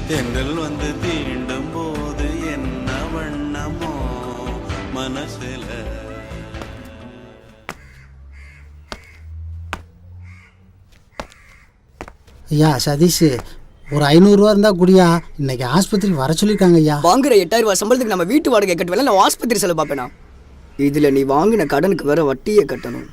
தென்றல் வந்து தீண்டும் போது என்ன வண்ணமோ மனசுல. ஐயா சதீஷ், ஒரு 500 இருந்தா குடியா, இன்னைக்கு ஆஸ்பத்திரிக்கு வர சொல்லியிருக்காங்க ஐயா. வாங்குற 8000 ரூபாய் சம்பளத்துக்கு நம்ம வீட்டு வாடகை கட்டுவேல, நான் ஆஸ்பத்திரி செலவு பார்ப்பேனா? இதுல நீ வாங்கின கடனுக்கு வேற வட்டியை கட்டணும்.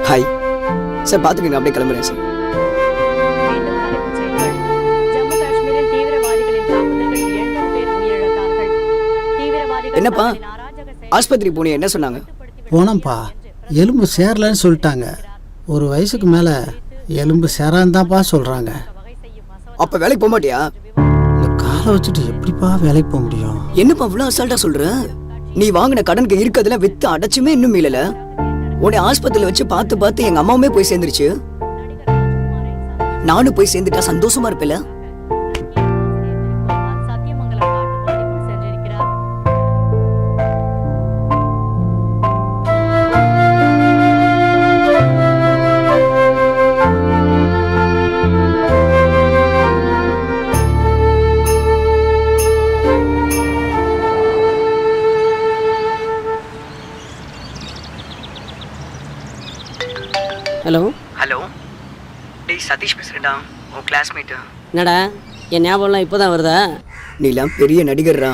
ஹாய் சார், பார்த்துக்கங்க, அப்படியே கிளம்புறேன் சார். என்னப்பா ஆஸ்பத்திரி போனி, என்ன சொன்னாங்க? போனப்பா, எலும்பு சேரலன்னு சொல்லிட்டாங்க. ஒரு வயசுக்கு மேலே எலும்பு சேரான்னு தான்ப்பா சொல்கிறாங்க. அப்போ வேலைக்கு போக மாட்டியா? இந்த காலை வச்சுட்டு எப்படிப்பா வேலைக்கு போக முடியும்? என்னப்பா இவ்வளோ அசால்ட்டா சொல்ற? நீ வாங்கின கடனுக்கு இருக்கிறதுல வித்து அடைச்சுமே இன்னும் மீளல. உன்னை ஆஸ்பத்திரியில் வச்சு பார்த்து பார்த்து எங்க அம்மாவுமே போய் சேர்ந்துருச்சு. நானும் போய் சேர்ந்துட்டா சந்தோஷமா இருப்பேல. ஹலோ ஹலோ, டேய் சதீஷ் பேசுறேன்டா, உன் கிளாஸ்மேட்டு. என்னடா என் ஞாபகம்லாம் இப்போ தான் வருதா? நீலாம் பெரிய நடிகர்ரா,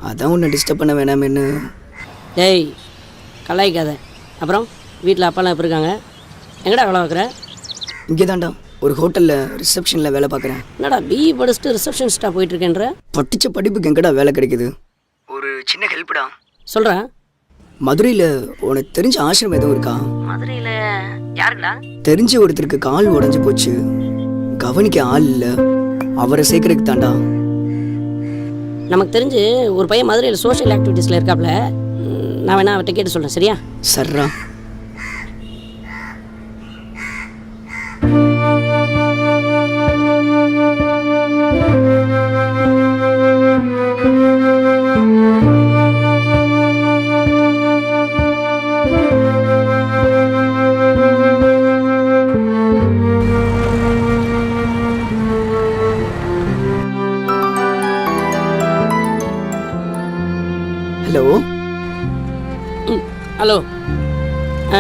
அதான் உன்னை டிஸ்டர்ப் பண்ண வேணாமேன்னு. டேய் கலாய்க்காத. அப்புறம் வீட்டில் அப்பாலாம் எப்படி இருக்காங்க? எங்கடா வேலை பார்க்குற? இங்கே தான்டா, ஒரு ஹோட்டலில் ரிசப்ஷனில் வேலை பார்க்குறேன். என்னடா பிஇ படிச்சுட்டு ரிசப்ஷனிஸ்டாக போயிட்டுருக்கேன்ற? படித்த படிப்புக்கு எங்கடா வேலை கிடைக்குது? ஒரு சின்ன ஹெல்ப்டா. சொல்கிறேன். மதுரையில் உனக்கு தெரிஞ்ச ஆசிரமம் எதுவும் இருக்கா? மதுரையில் யாருக்குடா? தெரிஞ்ச ஒருத்தருக்கு கால் உடஞ்சி போச்சு, கவனிக்க ஆள் இல்லை, அவரை சேர்க்கறதுக்கு தாண்டா. நமக்கு தெரிஞ்சு ஒரு பையன் மதுரையில் சோஷியல் ஆக்டிவிட்டீஸில் இருக்காப்புல. நான் வேணா அவர்கிட்ட கேட்டு சொல்கிறேன், சரியா? சர்ரா. ஹலோ. ஹலோ.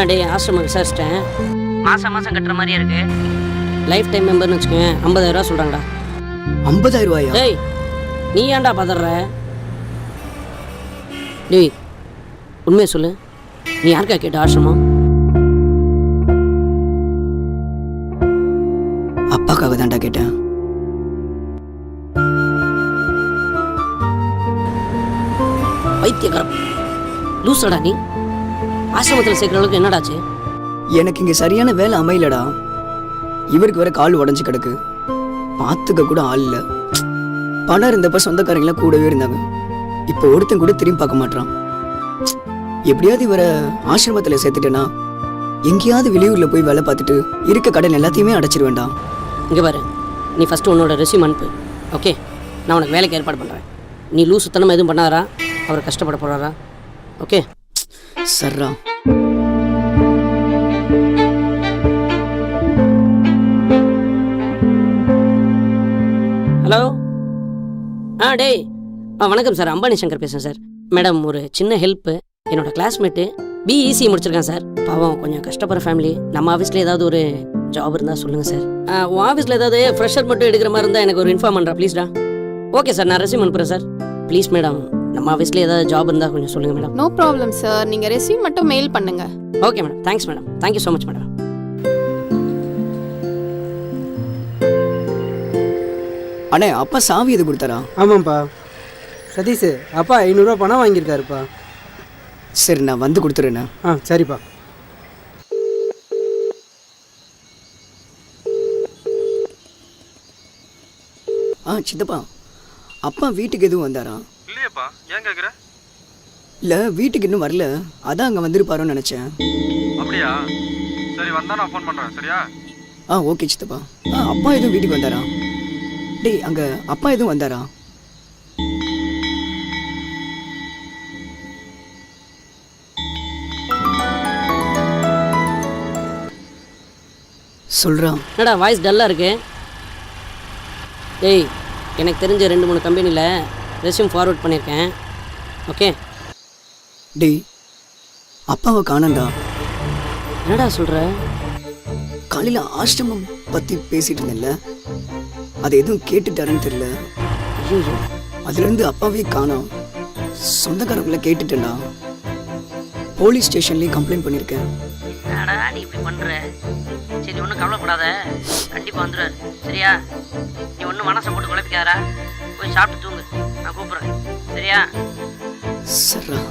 டேய் ஆசிரமம் விசாரிச்சிட்டேன். மாதம் கட்டுற மாதிரியே இருக்கு. லைஃப் டைம் மெம்பர்னு வச்சுக்கோங்க, 50,000 ரூபா சொல்கிறாங்கடா. 50,000 ரூபாயா? டேய் நீ ஏன்டா பதற? டேய் உண்மையை சொல்லு, நீ யாருக்கா கேட்ட ஆசிரமம்? அப்பாக்காக தான்டா கேட்டேன். வைத்தியக்காரம் லூசடா நீ. ஆசிரமத்தில் சேர்க்குற அளவுக்கு என்னடாச்சு? எனக்கு இங்கே சரியான வேலை அமையலடா. இவருக்கு வேற கால் உடஞ்சி கிடக்கு, பார்த்துக்க கூட ஆள் இல்லை. பணம் இருந்தப்ப சொந்தக்காரங்களாம் கூடவே இருந்தாங்க. இப்போ ஒருத்தன் கூட திரும்பி பார்க்க மாட்டான். எப்படியாவது இவரை ஆசிரமத்தில் சேர்த்துட்டேன்னா எங்கேயாவது வெளியூரில் போய் வேலை பார்த்துட்டு இருக்க கடன் எல்லாத்தையுமே அடைச்சிட வேண்டாம். இங்கே பாரு, நீ ஃபஸ்ட்டு உன்னோட ரெஸ்யூம் அனுப்பு. ஓகே, நான் உனக்கு வேலைக்கு ஏற்பாடு பண்ணுறேன். நீ லூசு தனமாக எதுவும் பண்ணாரா? அவர் கஷ்டப்பட போகிறாரா? ஓகே சர்ரா. ஹலோ. டேய் வணக்கம் சார், அம்பானி சங்கர் பேசுகிறேன் சார். மேடம் ஒரு சின்ன ஹெல்ப்பு. என்னோட கிளாஸ்மேட்டு பிஇசி முடிச்சிருக்கேன் சார். பாவம் கொஞ்சம் கஷ்டப்படுற ஃபேமிலி. நம்ம ஆஃபீஸில் ஏதாவது ஒரு ஜாப் இருந்தால் சொல்லுங்கள் சார். உன் ஆஃபீஸில் ஏதாவது ஃப்ரெஷர் மட்டும் எடுக்கிற மாதிரி இருந்தால் எனக்கு ஒரு இன்ஃபார்ம் பண்ணுறா ப்ளீஸ்டா. ஓகே சார், நான் ரெஸ்யூம் அனுப்புகிறேன் சார். ப்ளீஸ் மேடம், நம்ம ஆஃபீஸில் ஏதாவது ஜாப் இருந்தால் கொஞ்சம் சொல்லுங்கள் மேடம். நோ ப்ராப்ளம் சார், நீங்கள் ரெஸ்யூம் மட்டும் மெயில் பண்ணுங்க. Okay madam, thanks madam, thank you so much madam. அண்ணே, அப்பா சாவி எது கொடுத்தாரா? ஆமாம்ப்பா சதீஷ், அப்பா 500 ரூபா பணம் வாங்கியிருக்காருப்பா. சரி, நான் வந்து கொடுத்துறேண்ணா. சரிப்பா. சித்தப்பா, அப்பா வீட்டுக்கு எதுவும் வந்தாரா? இல்லையப்பா, ஏன் கேட்குற? இல்லை, வீட்டுக்கு இன்னும் வரல, அதான் அங்கே வந்திருப்பாரோன்னு நினச்சேன். அப்படியா? சரி, வந்தா நான் ஃபோன் பண்ணுறேன். சரியா? ஓகே சித்தப்பா. அப்பா எதுவும் வீட்டுக்கு வந்தாரா? டேய் அங்கே அப்பா எதுவும் வந்தாரா? சொல்கிறா. என்னடா வாய்ஸ் டல்லாக இருக்கு? டேய் எனக்கு தெரிஞ்ச 2-3 கம்பெனியில் ரெஸ்யூம் ஃபார்வர்ட் பண்ணியிருக்கேன். ஓகே. டேய் அப்பாவை காணண்டா. என்னடா சொல்கிற? காலையில் ஆசிரமம் பற்றி பேசிகிட்டு இருந்தேன்ல, அது எதுவும் கேட்டுட்டாருன்னு தெரியல. ஐயோ, அதுலேருந்து அப்பாவே காணோம். சொந்தக்காரங்களை கேட்டுட்டேன்டா. போலீஸ் ஸ்டேஷன்லேயும் கம்ப்ளைண்ட் பண்ணியிருக்கேன். என்னடா நீ இப்படி பண்ணுற? சரி ஒன்றும் கவலைப்படாத, கண்டிப்பாக வந்துடுவார். சரியா? நீ ஒன்றும் மனசை போட்டு குழப்பிக்காதடா. போய் சாப்பிட்டு தூங்கு, நான் கூப்பிட்றேன். சரியா? சரா.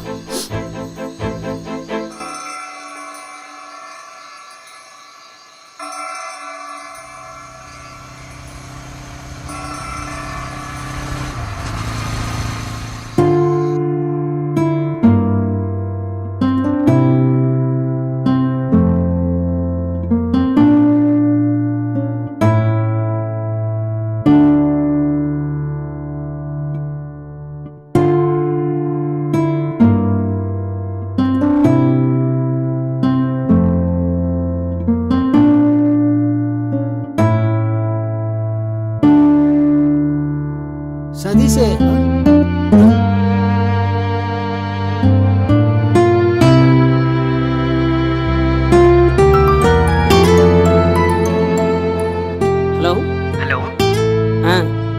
சதீஷே, ஹலோ. ஹலோ.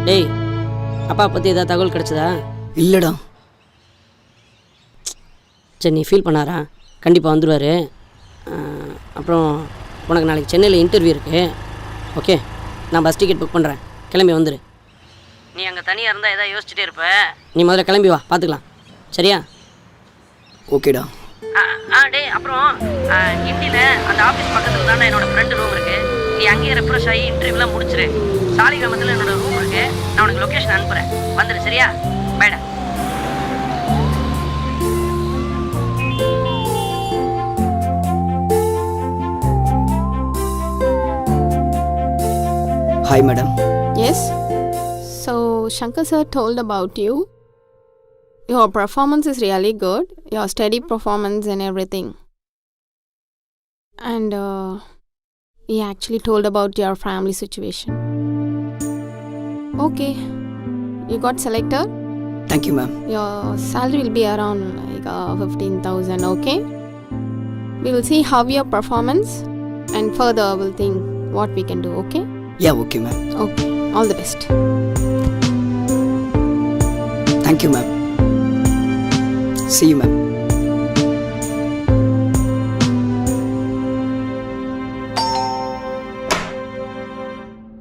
டேய் அப்பா பற்றி ஏதாவது தகவல் கிடச்சதா? இல்லைடா. சரி நீ ஃபீல் பண்ணாரா? கண்டிப்பாக வந்துடுவார். அப்புறம் உனக்கு நாளைக்கு சென்னையில் இன்டர்வியூ இருக்குது. ஓகே, நான் பஸ் டிக்கெட் புக் பண்ணுறேன், கிளம்பி வந்துடு. நீ அங்கே தனியாக இருந்தால் எதாவது யோசிச்சுட்டே இருப்ப. நீ முதல்ல கிளம்பி வா, பார்த்துக்கலாம். சரியா? ஓகேடா. டேய் அப்புறம் கிண்டியில் அந்த ஆஃபீஸ் பக்கத்தில் தானே என்னோடய ஃப்ரெண்டு ரூம் இருக்குது. நீ அங்கேயே ரெஃப்ரெஷ் ஆகி இன்டர்வியூலாம் முடிச்சிரு. சாலிகிராமத்தில் என்னோடய ரூம் இருக்குது, நான் உனக்கு லொக்கேஷன் அனுப்புகிறேன், வந்துடு. சரியா? பைடா. Hi madam. Yes. So Shankar sir told about you. Your performance is really good. Your steady performance and everything. And he actually told about your family situation. Okay. You got selected. Thank you, ma'am. Your salary will be around like 15,000. Okay. We will see how your performance and further we'll think what we can do. Okay. Yeah, okay, ma'am. Okay. All the best. Thank you, ma'am. See you, ma'am.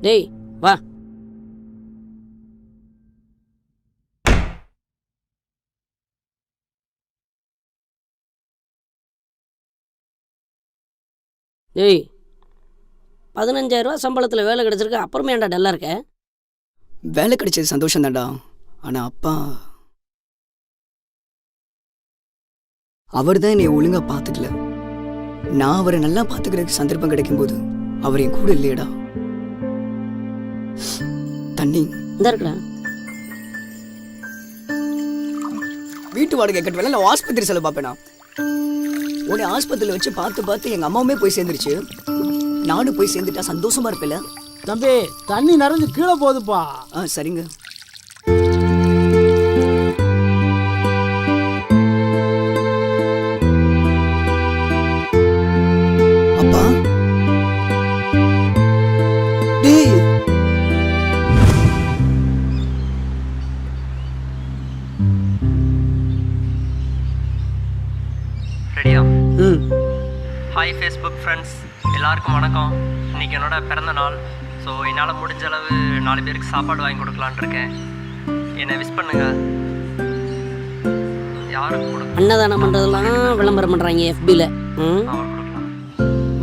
டேய் வா. டேய் 15,000 சம்பளத்தில் வேலை கிடச்சிருக்கு, அப்புறமே ஏன்டா டல்லாக இருக்க? வேலை கிடைச்சது சந்தோஷம் தான்டா. ஆனால் அப்பா அவர் தான் என்னை ஒழுங்காக பார்த்துக்கல. நான் அவரை நல்லா பார்த்துக்கிறதுக்கு சந்தர்ப்பம் கிடைக்கும்போது அவர் என் கூட இல்லையடா. தண்ணி இந்த இருக்குடா. வீட்டு வாடகை கட்டுவேல, நான் ஆஸ்பத்திரி செலவு பார்ப்பேனா? உன்னை ஆஸ்பத்திரியில் வச்சு பார்த்து பார்த்து எங்கள் அம்மாவுமே போய் சேர்ந்துருச்சு. நானும் போய் சேர்ந்துட்டா சந்தோஷமா இருப்பேல. தம்பி தண்ணி நிறைஞ்சு கீழே போகுதுப்பா. சரிங்க. அப்பா டேய் ரெடியா? ஹாய் ஃபேஸ்புக் ஃப்ரெண்ட்ஸ், எல்லாருக்கும் வணக்கம். இன்றைக்கி என்னோட பிறந்த நாள். ஸோ என்னால் முடிஞ்ச அளவு 4 பேருக்கு சாப்பாடு வாங்கி கொடுக்கலான் இருக்கேன். என்னை விஷ் பண்ணுங்க. யாருக்கு கொடுக்க? அன்னதானம் பண்ணுறதெல்லாம் விளம்பரம் பண்ணுறாங்க FBயில். அவர் கொடுக்கலாம்.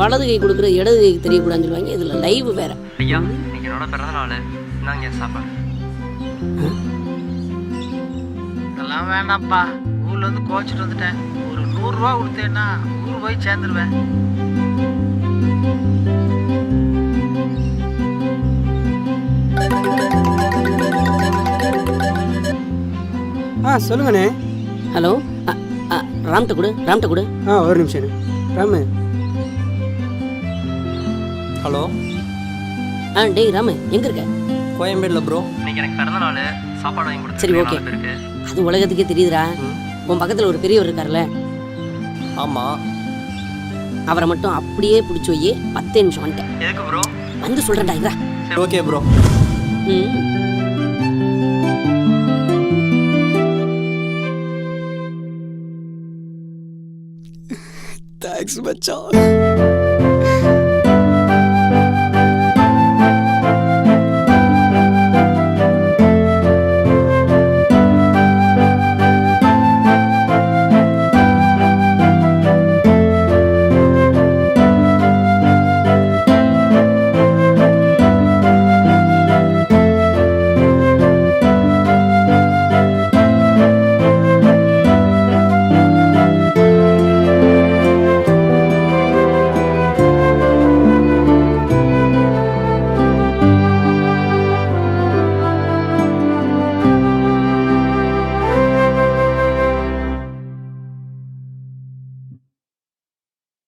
வலது கை கொடுக்குற இடது கைக்கு தெரியக்கூடாதுன்னு சொல்லுவாங்க. இதில் லைவ் வேறு. ஐயா இன்றைக்கி என்னோட பிறந்த நாள், இந்தாங்க சாப்பாடு. இதெல்லாம் வேண்டாம்ப்பா, ஊர்லேருந்து கோச்சிட்டு வந்துட்டேன். ஒரு 100 ரூபா கொடுத்தேன்னா ஊர் போய் சேர்ந்துருவேன். சொல்லுங்கண்ணே. ஹலோ ராம்கிட்ட கொடு, ராம்கிட்ட கொடு. ஒரு நிமிஷம் ராமு. ஹலோ. டேய் ராமு, எங்கே இருக்க? கோயம்பேடில் ப்ரோ. இன்னைக்கு எனக்கு பிறந்த நாள், சாப்பாடு வாங்கி கொடுத்து. சரி, ஓகே. அது உலகத்துக்கே தெரியுதுடா. உன் பக்கத்தில் ஒரு பெரியவர் இருக்கார்ல? ஆமாம். அவரை மட்டும் அப்படியே பிடிச்சி வை. 10 நிமிஷம் வந்துட்டேன். எதுக்கு ப்ரோ? வந்து சொல்கிறேன்டா. இதா. சரி, ஓகே ப்ரோ. தேங்க்ஸ் மச்சான்.